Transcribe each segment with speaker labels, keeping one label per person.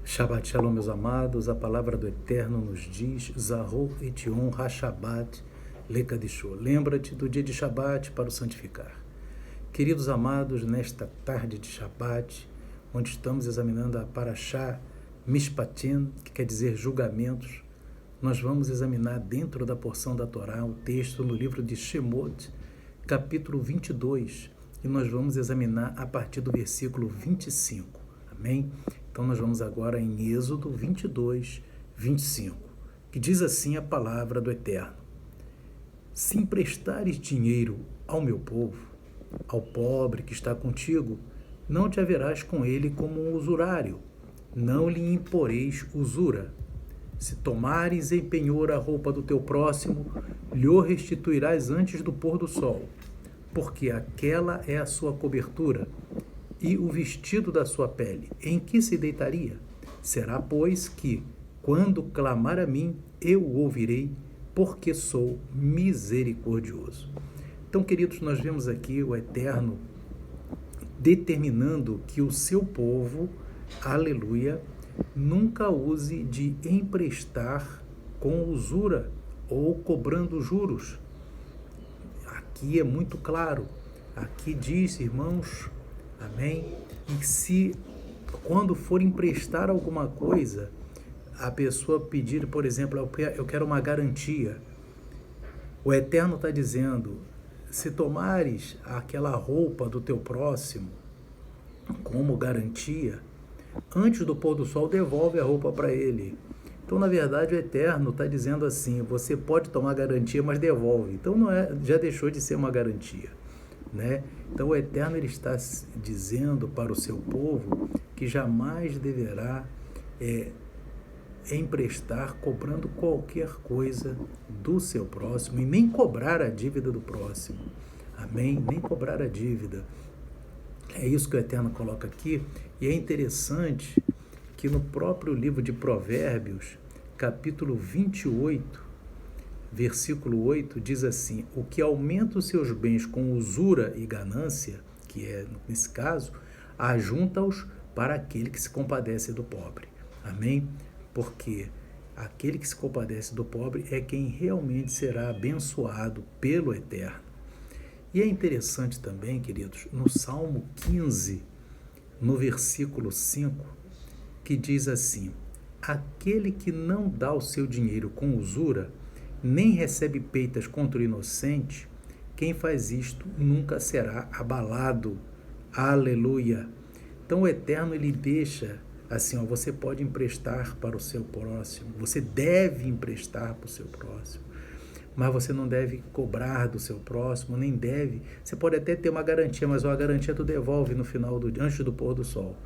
Speaker 1: Shabbat Shalom, meus amados, a palavra do Eterno nos diz, Zahor et Yom HaShabbat Lekadisho. Lembra-te do dia de Shabbat para o santificar. Queridos amados, nesta tarde de Shabbat, onde estamos examinando a Parashá Mishpatim, que quer dizer julgamentos, nós vamos examinar dentro da porção da Torá o texto no livro de Shemot, capítulo 22, e nós vamos examinar a partir do versículo 25. Amém? Então nós vamos agora em Êxodo 22, 25, que diz assim a palavra do Eterno: Se emprestares dinheiro ao meu povo, ao pobre que está contigo, não te haverás com ele como um usurário, não lhe imporeis usura. Se tomares em penhor a roupa do teu próximo, lhe restituirás antes do pôr do sol, porque aquela é a sua cobertura, e o vestido da sua pele, em que se deitaria? Será, pois, que, quando clamar a mim, eu o ouvirei, porque sou misericordioso. Então, queridos, nós vemos aqui o Eterno determinando que o seu povo, aleluia, nunca use de emprestar com usura ou cobrando juros. Aqui é muito claro. Aqui diz, irmãos, amém? E se, quando for emprestar alguma coisa, a pessoa pedir, por exemplo, eu quero uma garantia. O Eterno está dizendo, se tomares aquela roupa do teu próximo como garantia, antes do pôr do sol, devolve a roupa para ele. Então, na verdade, o Eterno está dizendo assim, você pode tomar garantia, mas devolve. Então, não é, já deixou de ser uma garantia, né? Então o Eterno ele está dizendo para o seu povo que jamais deverá emprestar cobrando qualquer coisa do seu próximo e nem cobrar a dívida do próximo. Amém? Nem cobrar a dívida. É isso que o Eterno coloca aqui, e é interessante que no próprio livro de Provérbios, capítulo 28, versículo 8, diz assim: o que aumenta os seus bens com usura e ganância, que é, nesse caso, ajunta-os para aquele que se compadece do pobre. Amém? Porque aquele que se compadece do pobre é quem realmente será abençoado pelo Eterno. E é interessante também, queridos, no Salmo 15, no versículo 5, que diz assim: aquele que não dá o seu dinheiro com usura, nem recebe peitas contra o inocente, quem faz isto nunca será abalado. Aleluia! Então o Eterno ele deixa assim, ó, você pode emprestar para o seu próximo, você deve emprestar para o seu próximo, mas você não deve cobrar do seu próximo, nem deve, você pode até ter uma garantia, mas a garantia tu devolve no final, antes do pôr do sol,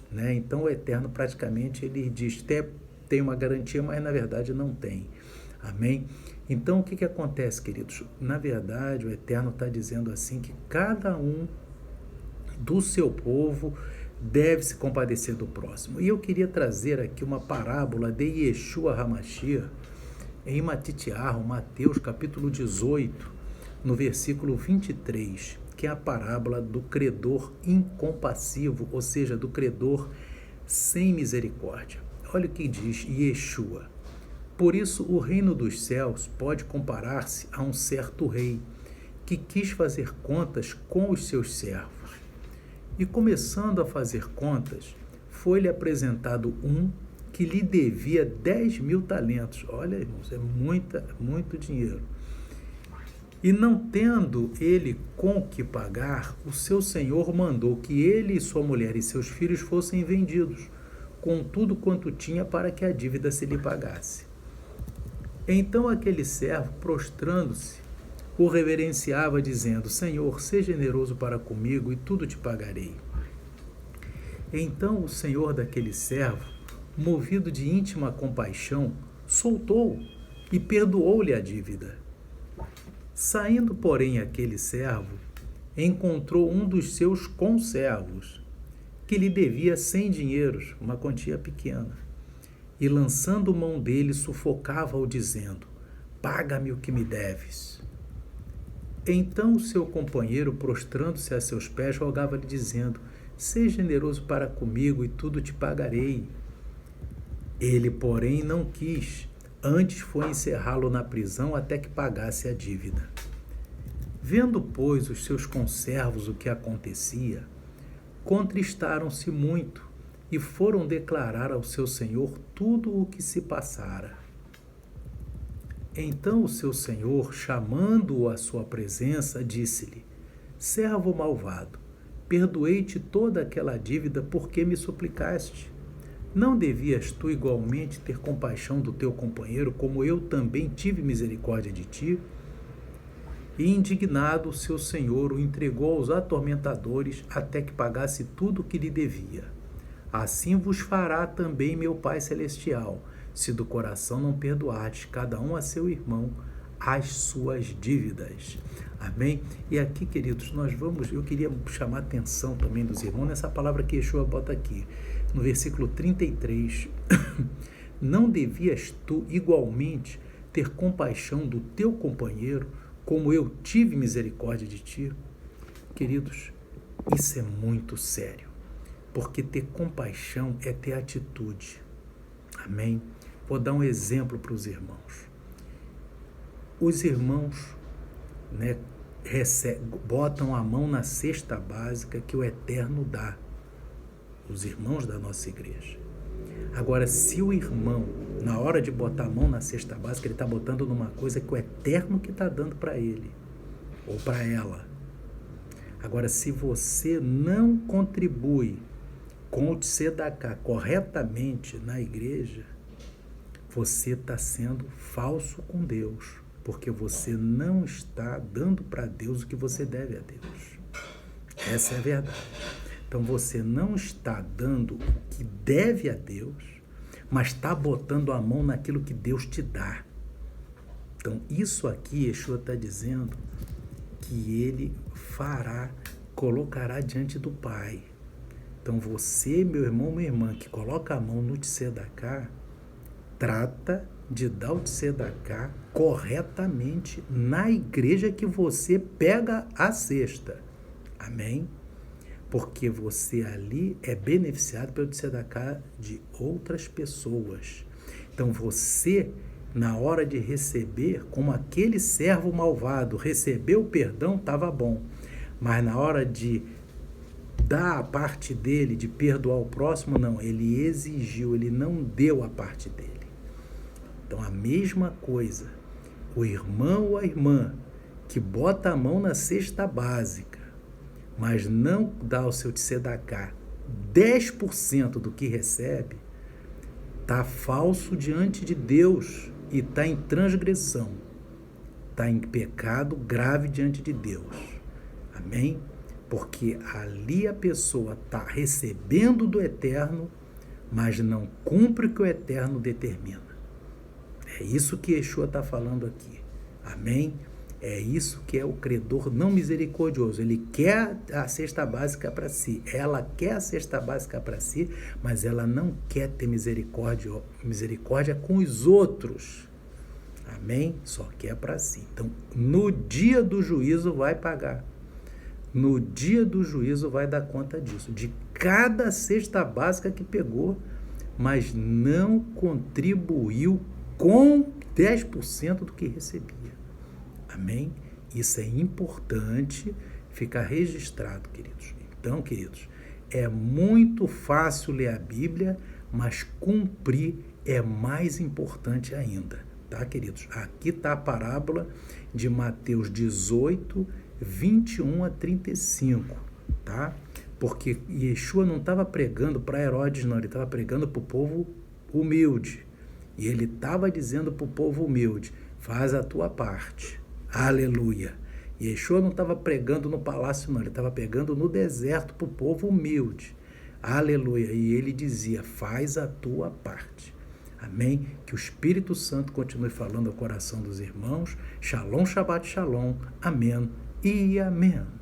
Speaker 1: né? Então o Eterno praticamente ele diz, tem uma garantia, mas na verdade não tem. Amém? Então, o que acontece, queridos? Na verdade, o Eterno está dizendo assim que cada um do seu povo deve se compadecer do próximo. E eu queria trazer aqui uma parábola de Yeshua HaMashiach em Matitiahu, Mateus capítulo 18, no versículo 23, que é a parábola do credor incompassivo, ou seja, do credor sem misericórdia. Olha o que diz Yeshua. Por isso, o reino dos céus pode comparar-se a um certo rei que quis fazer contas com os seus servos. E começando a fazer contas, foi-lhe apresentado um que lhe devia 10.000 talentos. Olha, irmãos, é muito dinheiro. E não tendo ele com que pagar, o seu senhor mandou que ele e sua mulher e seus filhos fossem vendidos, com tudo quanto tinha, para que a dívida se lhe pagasse. Então aquele servo, prostrando-se, o reverenciava, dizendo: Senhor, seja generoso para comigo e tudo te pagarei. Então o senhor daquele servo, movido de íntima compaixão, soltou e perdoou-lhe a dívida. Saindo, porém, aquele servo, encontrou um dos seus conservos, que lhe devia 100 dinheiros, uma quantia pequena. E lançando mão dele, sufocava-o, dizendo: paga-me o que me deves. Então o seu companheiro, prostrando-se a seus pés, rogava-lhe, dizendo: seja generoso para comigo e tudo te pagarei. Ele, porém, não quis, antes foi encerrá-lo na prisão até que pagasse a dívida. Vendo, pois, os seus conservos o que acontecia, contristaram-se muito e foram declarar ao seu senhor tudo o que se passara. Então o seu senhor, chamando-o à sua presença, disse-lhe: Servo malvado, perdoei-te toda aquela dívida porque me suplicaste. Não devias tu igualmente ter compaixão do teu companheiro, como eu também tive misericórdia de ti? E indignado, seu senhor o entregou aos atormentadores até que pagasse tudo o que lhe devia. Assim vos fará também meu Pai Celestial, se do coração não perdoardes cada um a seu irmão as suas dívidas. Amém? E aqui, queridos, eu queria chamar a atenção também dos irmãos nessa palavra que Yeshua bota aqui, no versículo 33. Não devias tu igualmente ter compaixão do teu companheiro, como eu tive misericórdia de ti? Queridos, isso é muito sério, porque ter compaixão é ter atitude. Amém? Vou dar um exemplo para os irmãos. Os irmãos, botam a mão na cesta básica que o Eterno dá. Os irmãos da nossa igreja. Agora, se o irmão, na hora de botar a mão na cesta básica, ele está botando numa coisa que o Eterno que está dando para ele, ou para ela. Agora, se você não contribui com o Tzedakah corretamente na igreja, você está sendo falso com Deus, porque você não está dando para Deus o que você deve a Deus. Essa é a verdade. Então, você não está dando o que deve a Deus, mas está botando a mão naquilo que Deus te dá. Então, isso aqui, Yeshua está dizendo que ele colocará diante do Pai. Então, você, meu irmão, minha irmã, que coloca a mão no Tzedakah, trata de dar o Tzedakah corretamente na igreja que você pega a cesta. Amém? Porque você ali é beneficiado pelo Tzedakah de outras pessoas. Então você, na hora de receber, como aquele servo malvado, recebeu o perdão, estava bom. Mas na hora de dar a parte dele, de perdoar o próximo, não. Ele exigiu, ele não deu a parte dele. Então a mesma coisa, o irmão ou a irmã que bota a mão na cesta básica, mas não dá ao seu Tzedakah 10% do que recebe, está falso diante de Deus e está em transgressão, está em pecado grave diante de Deus. Amém? Porque ali a pessoa está recebendo do Eterno, mas não cumpre o que o Eterno determina. É isso que Yeshua está falando aqui. Amém? É isso que é o credor não misericordioso. Ele quer a cesta básica para si. Ela quer a cesta básica para si, mas ela não quer ter misericórdia com os outros. Amém? Só quer para si. Então, no dia do juízo vai pagar. No dia do juízo vai dar conta disso. De cada cesta básica que pegou, mas não contribuiu com 10% do que recebia. Amém? Isso é importante ficar registrado, queridos. Então, queridos, é muito fácil ler a Bíblia, mas cumprir é mais importante ainda, tá, queridos? Aqui está a parábola de Mateus 18, 21 a 35, tá? Porque Yeshua não estava pregando para Herodes, não, ele estava pregando para o povo humilde. E ele estava dizendo para o povo humilde, faz a tua parte. Aleluia. Yeshua não estava pregando no palácio, não. Ele estava pregando no deserto para o povo humilde. Aleluia. E ele dizia, faz a tua parte. Amém? Que o Espírito Santo continue falando ao coração dos irmãos. Shalom, Shabbat, Shalom. Amém e amém.